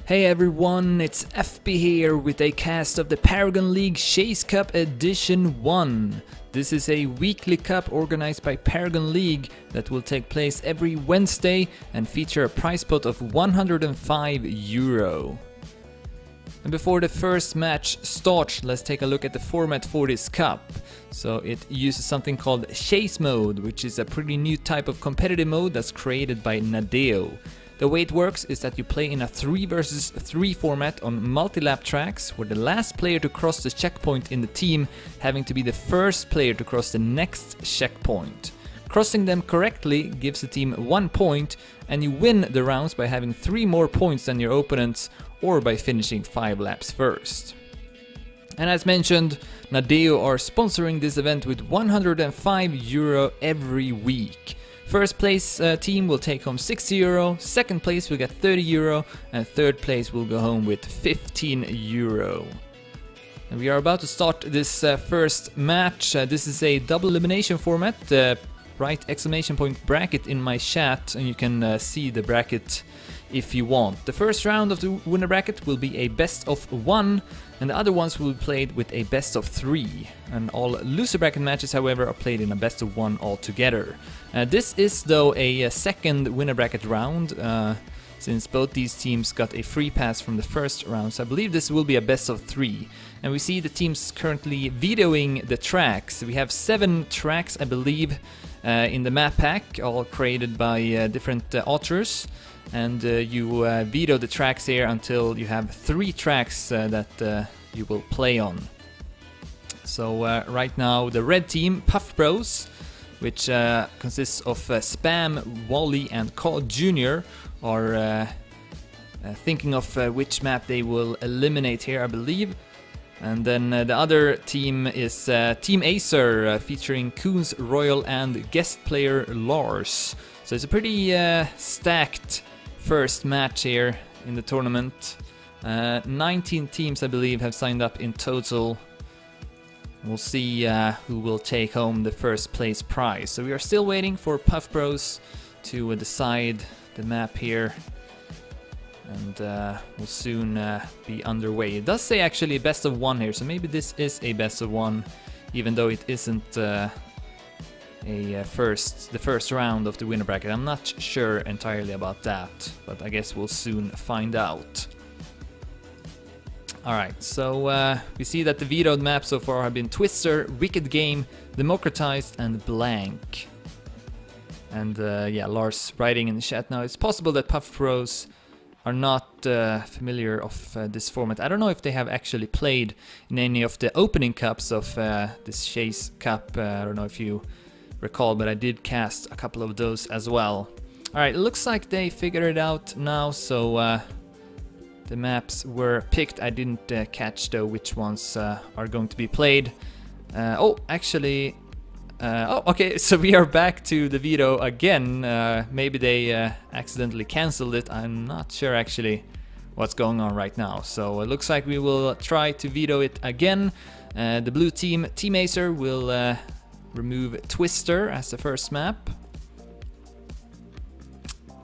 Hey everyone, it's FB here with a cast of the Paragon League Chase Cup Edition 1. This is a weekly cup organized by Paragon League that will take place every Wednesday and feature a prize pot of €105. And before the first match starts, let's take a look at the format for this cup. So it uses something called Chase Mode, which is a pretty new type of competitive mode that's created by Nadeo. The way it works is that you play in a 3 versus 3 format on multi-lap tracks, where the last player to cross the checkpoint in the team having to be the first player to cross the next checkpoint. Crossing them correctly gives the team 1 point, and you win the rounds by having 3 more points than your opponents or by finishing 5 laps first. And as mentioned, Nadeo are sponsoring this event with €105 every week. First place team will take home €60, second place will get €30, and third place will go home with €15. And we are about to start this first match. This is a double elimination format. Write exclamation point bracket in my chat and you can see the bracket if you want. The first round of the winner bracket will be a best of 1, and the other ones will be played with a best of 3. And all loser bracket matches, however, are played in a best of 1 altogether. This is though a second winner bracket round, since both these teams got a free pass from the first round, so I believe this will be a best of 3. And we see the teams currently vetoing the tracks. We have 7 tracks, I believe, in the map pack, all created by different authors. And you veto the tracks here until you have 3 tracks that you will play on. So right now the red team, PuffBros, which consists of Spam, Wally and Cod Jr. are thinking of which map they will eliminate here, I believe. And then the other team is Team Acer, featuring Coons, Royal and guest player Lars. So it's a pretty stacked first match here in the tournament. 19 teams, I believe, have signed up in total. We'll see who will take home the first place prize. So we are still waiting for PuffBros to decide the map here, and we'll soon be underway. It does say actually best of 1 here, so maybe this is a best of 1, even though it isn't the first round of the winner bracket. I'm not sure entirely about that, but I guess we'll soon find out. Alright, so we see that the vetoed maps so far have been Twister, Wicked Game, Democratized and Blank. And yeah, Lars writing in the chat now, it's possible that PuffBros are not familiar of this format. I don't know if they have actually played in any of the opening cups of this Chase Cup. I don't know if you recall, but I did cast a couple of those as well. Alright, it looks like they figured it out now, so the maps were picked. I didn't catch though which ones are going to be played. Oh, actually, oh, okay, so we are back to the veto again. Maybe they accidentally cancelled it. I'm not sure actually what's going on right now. So it looks like we will try to veto it again. The blue team, Team Acer, will remove Twister as the first map,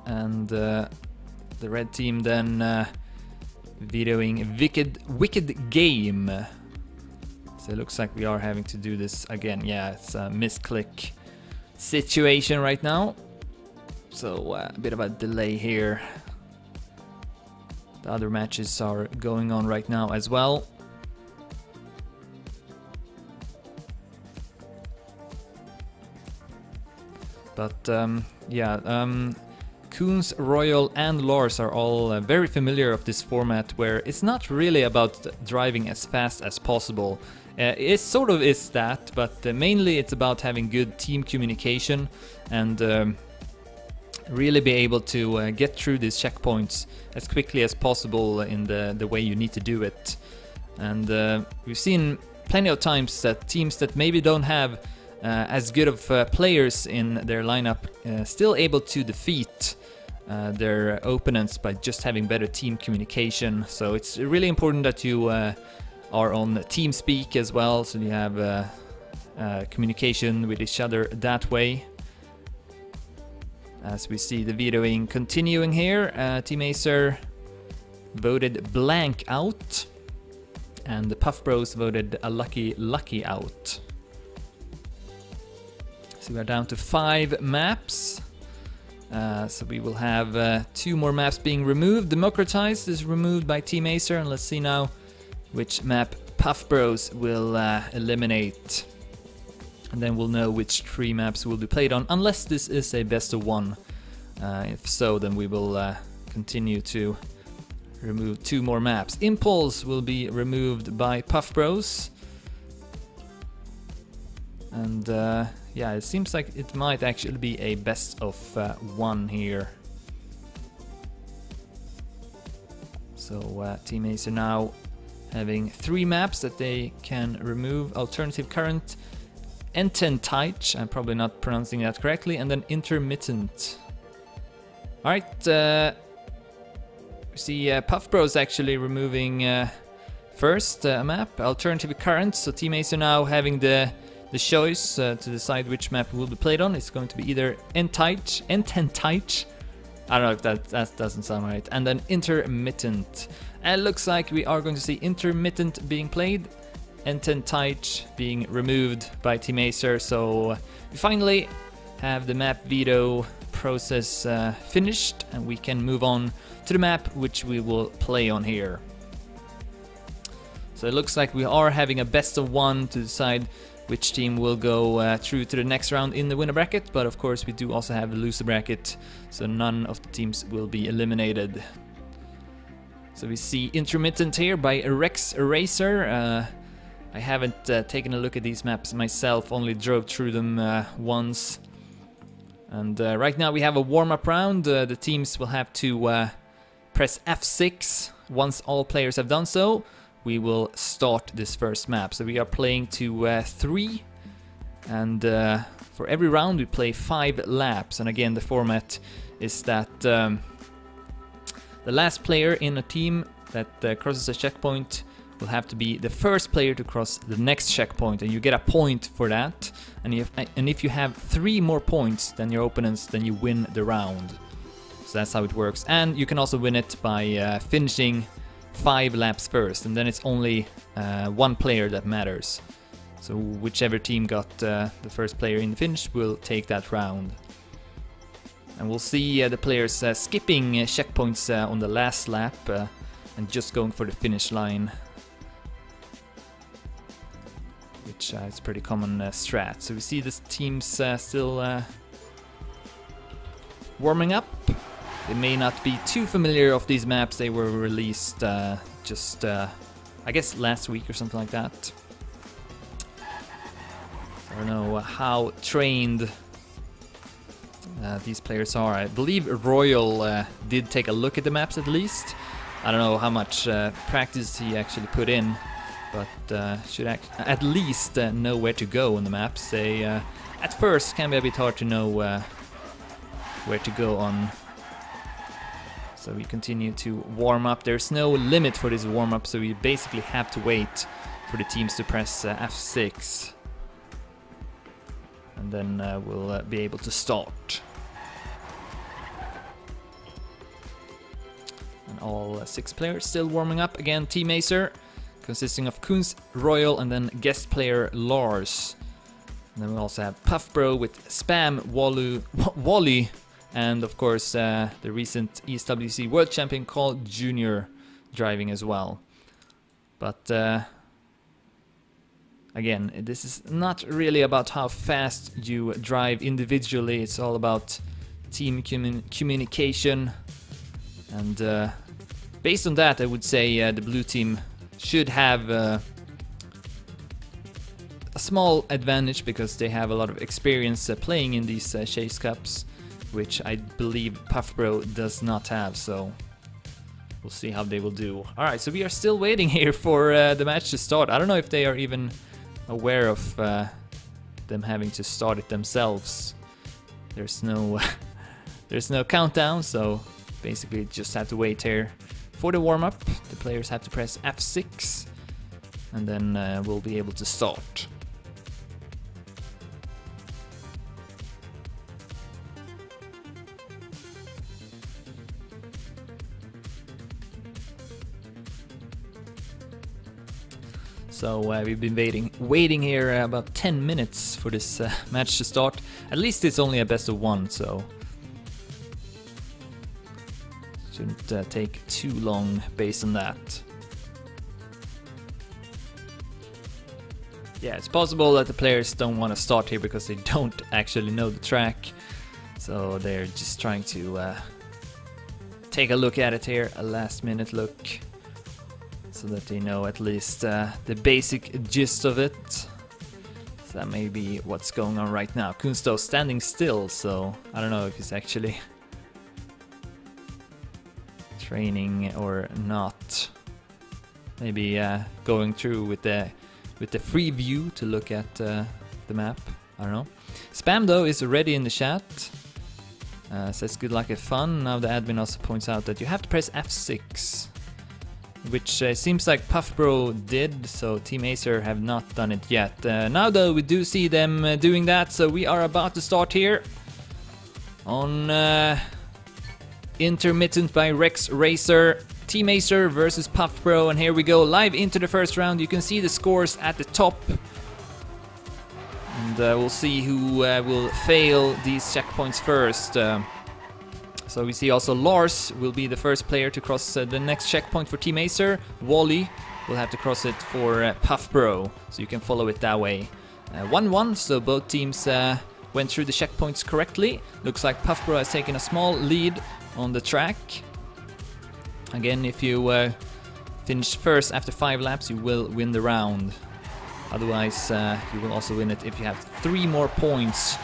and the red team then vetoing Wicked Game. So it looks like we are having to do this again. Yeah, it's a misclick situation right now, so a bit of a delay here. The other matches are going on right now as well. But yeah, Coons, Royal and Lars are all very familiar of this format, where it's not really about driving as fast as possible. It sort of is that, but mainly it's about having good team communication and really be able to get through these checkpoints as quickly as possible in the way you need to do it. And we've seen plenty of times that teams that maybe don't have as good of players in their lineup still able to defeat their opponents by just having better team communication. So it's really important that you are on TeamSpeak as well, so you have communication with each other that way. As we see the vetoing continuing here, Team Acer voted blank out, and the PuffBros voted a lucky out. So we are down to 5 maps. So we will have 2 more maps being removed. Democratized is removed by Team Acer, and let's see now which map PuffBros will eliminate. And then we'll know which 3 maps will be played on, unless this is a best of 1. If so, then we will continue to remove 2 more maps. Impulse will be removed by PuffBros. And yeah, it seems like it might actually be a best of 1 here. So Team Acer now having 3 maps that they can remove. Alternative Current, Ententite, I'm probably not pronouncing that correctly, and then Intermittent. Alright, we see PuffBros actually removing first a map, Alternative Current, so Team Acer now having the choice to decide which map will be played on. It's going to be either Ententite, I don't know if that doesn't sound right, and then Intermittent. And it looks like we are going to see Intermittent being played, Ententite being removed by Team Acer, so we finally have the map veto process finished, and we can move on to the map which we will play on here. So it looks like we are having a best of 1 to decide which team will go through to the next round in the winner bracket, but of course we do also have the loser bracket, so none of the teams will be eliminated. So we see Intermittent here by Rex Eraser. I haven't taken a look at these maps myself, only drove through them once. And right now we have a warm-up round. The teams will have to press F6. Once all players have done so, we will start this first map. So we are playing to 3, and for every round we play 5 laps. And again, the format is that the last player in a team that crosses a checkpoint will have to be the first player to cross the next checkpoint, and you get a point for that. And if you have 3 more points than your opponents, then you win the round. So that's how it works. And you can also win it by finishing 5 laps first, and then it's only 1 player that matters. So whichever team got the first player in the finish will take that round. And we'll see the players skipping checkpoints on the last lap and just going for the finish line, which is pretty common strat. So we see this team's still warming up. They may not be too familiar of these maps. They were released just, I guess, last week or something like that. I don't know how trained these players are. I believe Royal did take a look at the maps at least. I don't know how much practice he actually put in, but should at least know where to go on the maps. They, at first, can be a bit hard to know where to go on. So we continue to warm up. There's no limit for this warm up, so we basically have to wait for the teams to press F6. And then we'll be able to start. And all 6 players still warming up. Again, Team Acer, consisting of Kunz, Royal, and then guest player Lars. And then we also have PuffBro with Spam, Wally, and of course the recent ESWC World Champion called Junior driving as well. But again, this is not really about how fast you drive individually. It's all about team communication. And based on that, I would say the blue team should have a small advantage because they have a lot of experience playing in these Chase Cups, which I believe PuffBro does not have, so we'll see how they will do. Alright, so we are still waiting here for the match to start. I don't know if they are even aware of them having to start it themselves. There's no there's no countdown, so basically just have to wait here for the warm-up. The players have to press F6, and then we'll be able to start. So we've been waiting here about 10 minutes for this match to start. At least it's only a best of one, so shouldn't take too long based on that. Yeah, it's possible that the players don't want to start here because they don't actually know the track. So they're just trying to take a look at it here, a last minute look, so that they know at least the basic gist of it. So that may be what's going on right now. Kunsto standing still, so I don't know if he's actually training or not. Maybe going through with the free view to look at the map. I don't know. Spam though is already in the chat. Says good luck and fun. Now the admin also points out that you have to press F6, which seems like PuffBro did, so Team Acer have not done it yet. Now though we do see them doing that, so we are about to start here on Intermittent by Rex Racer. Team Acer versus PuffBro, and here we go live into the first round. You can see the scores at the top, and we'll see who will fail these checkpoints first. So we see also Lars will be the first player to cross the next checkpoint for Team Acer. Wally will have to cross it for PuffBro, so you can follow it that way. 1-1, so both teams went through the checkpoints correctly. Looks like PuffBro has taken a small lead on the track. Again, if you finish first after 5 laps, you will win the round. Otherwise, you will also win it if you have 3 more points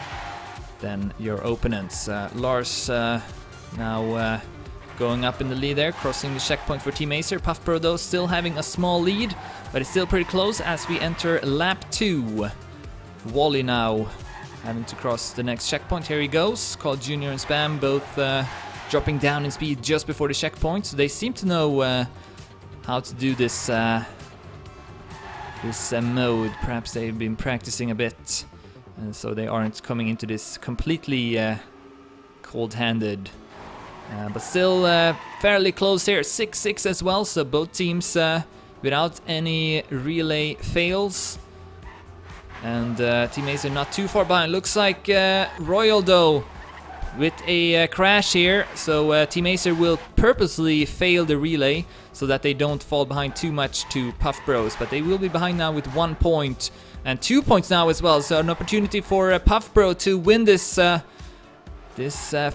than your opponents. Lars now going up in the lead there, crossing the checkpoint for Team Acer. PuffBro though still having a small lead, but it's still pretty close as we enter lap 2. Wally now having to cross the next checkpoint. Here he goes. Called Junior and Spam both dropping down in speed just before the checkpoint, so they seem to know how to do this mode. Perhaps they've been practicing a bit, and so they aren't coming into this completely cold-handed. But still fairly close here, 6-6 as well, so both teams without any relay fails. And Team Acer not too far behind. Looks like Royal though with a crash here, so Team Acer will purposely fail the relay so that they don't fall behind too much to PuffBros, but they will be behind now with 1 point and 2 points now as well, so an opportunity for PuffBro to win this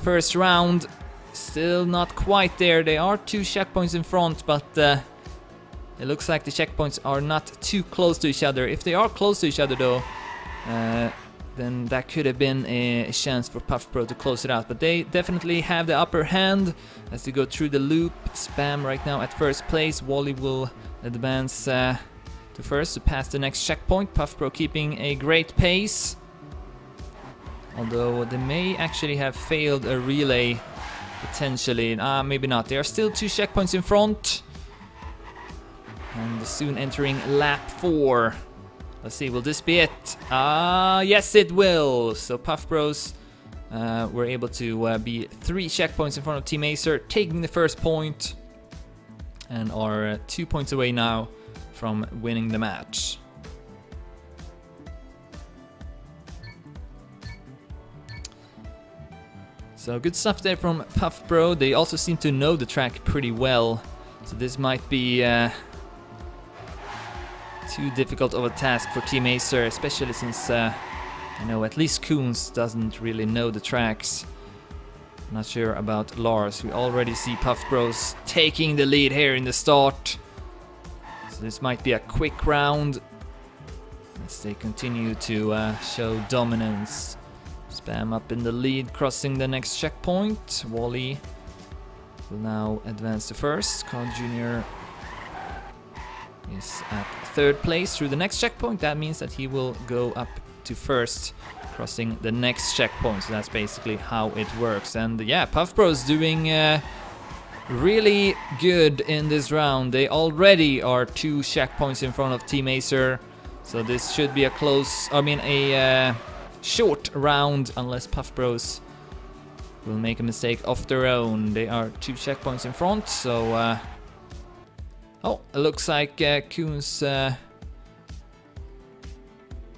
first round. Still not quite there. They are 2 checkpoints in front, but it looks like the checkpoints are not too close to each other. If they are close to each other though, then that could have been a chance for PuffBro to close it out. But they definitely have the upper hand as they go through the loop. Spam right now at first place. Wally will advance to first to pass the next checkpoint. PuffBro keeping a great pace, although they may actually have failed a relay potentially. Maybe not. There are still 2 checkpoints in front, and soon entering lap 4. Let's see, will this be it? Yes it will! So PuffBros were able to be 3 checkpoints in front of Team Acer, taking the first point, and are 2 points away now from winning the match. So good stuff there from PuffBro. They also seem to know the track pretty well, so this might be too difficult of a task for Team Acer, especially since I know at least Koons doesn't really know the tracks. Not sure about Lars. We already see PuffBros taking the lead here in the start, so this might be a quick round as they continue to show dominance. Spam up in the lead, crossing the next checkpoint. Wally will now advance to first. Carl Jr. is at 3rd place through the next checkpoint. That means that he will go up to first, crossing the next checkpoint. So that's basically how it works. And yeah, PuffBros doing really good in this round. They already are 2 checkpoints in front of Team Acer. So this should be a close, a short round, unless PuffBros will make a mistake of their own. They are 2 checkpoints in front, so oh, it looks like Koons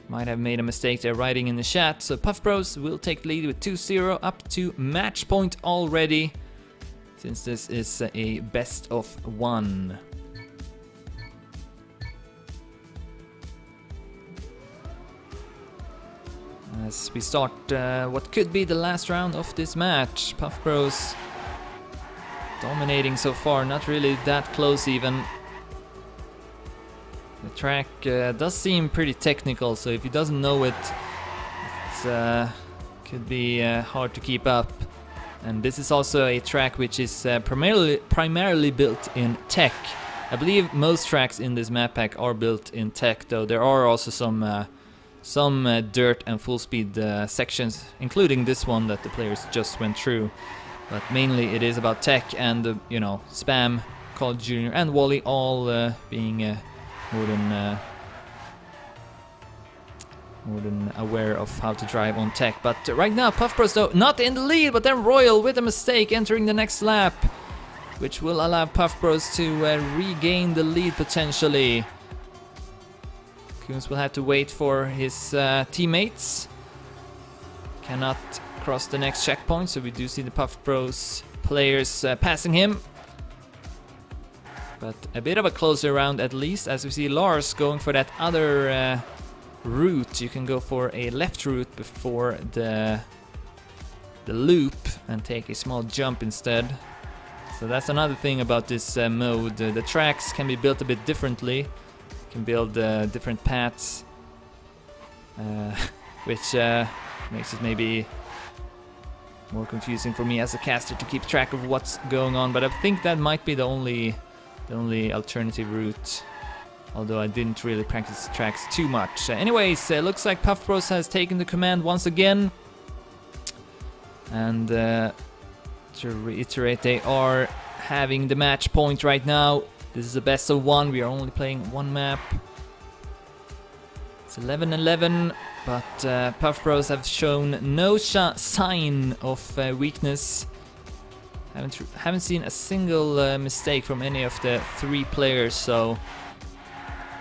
Might have made a mistake there writing in the chat. So PuffBros will take the lead with 2-0 up to match point already, since this is a best of 1. As we start what could be the last round of this match, PuffBros dominating so far, not really that close even. The track does seem pretty technical, so if he doesn't know it, it could be hard to keep up. And this is also a track which is primarily built in tech. I believe most tracks in this map pack are built in tech, though there are also some dirt and full speed sections, including this one that the players just went through. But mainly it is about tech and, you know, Spam, Called Jr. and Wally all being more than aware of how to drive on tech. But right now PuffBros though not in the lead, but then Royal with a mistake entering the next lap, which will allow PuffBros to regain the lead potentially. Coons will have to wait for his teammates. Cannot cross the next checkpoint, so we do see the PuffBros players passing him. But a bit of a closer round at least, as we see Lars going for that other route. You can go for a left route before the loop and take a small jump instead. So that's another thing about this mode. The tracks can be built a bit differently. You can build different paths, which makes it maybe more confusing for me as a caster to keep track of what's going on. But I think that might be the only alternative route, although I didn't really practice the tracks too much. Anyways, looks like PuffBros has taken the command once again. And to reiterate, they are having the match point right now. This is a best of 1, we are only playing one map. It's 11-11, but PuffBros have shown no sign of weakness. Haven't seen a single mistake from any of the 3 players, so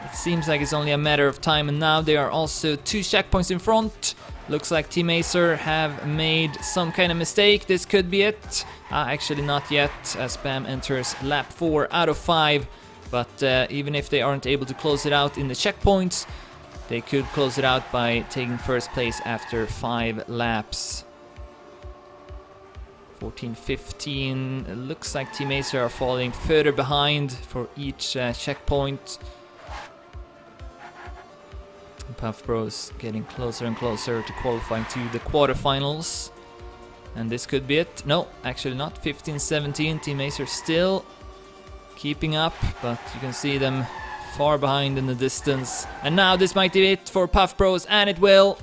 it seems like it's only a matter of time. And now they are also 2 checkpoints in front. Looks like Team Acer have made some kind of mistake. This could be it. Actually not yet, as Spam enters lap 4 out of 5. But even if they aren't able to close it out in the checkpoints, they could close it out by taking first place after 5 laps. 14-15. It looks like Team Acer are falling further behind for each checkpoint. PuffBros getting closer and closer to qualifying to the quarterfinals. And this could be it. No, actually not. 15-17. Team Acer still keeping up, but you can see them far behind in the distance. And now this might be it for PuffBros, and it will.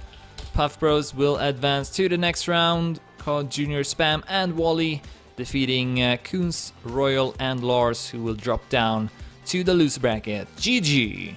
PuffBros will advance to the next round. Called Junior, Spam and Wally, defeating Coons, Royal and Lars, who will drop down to the loser bracket. GG!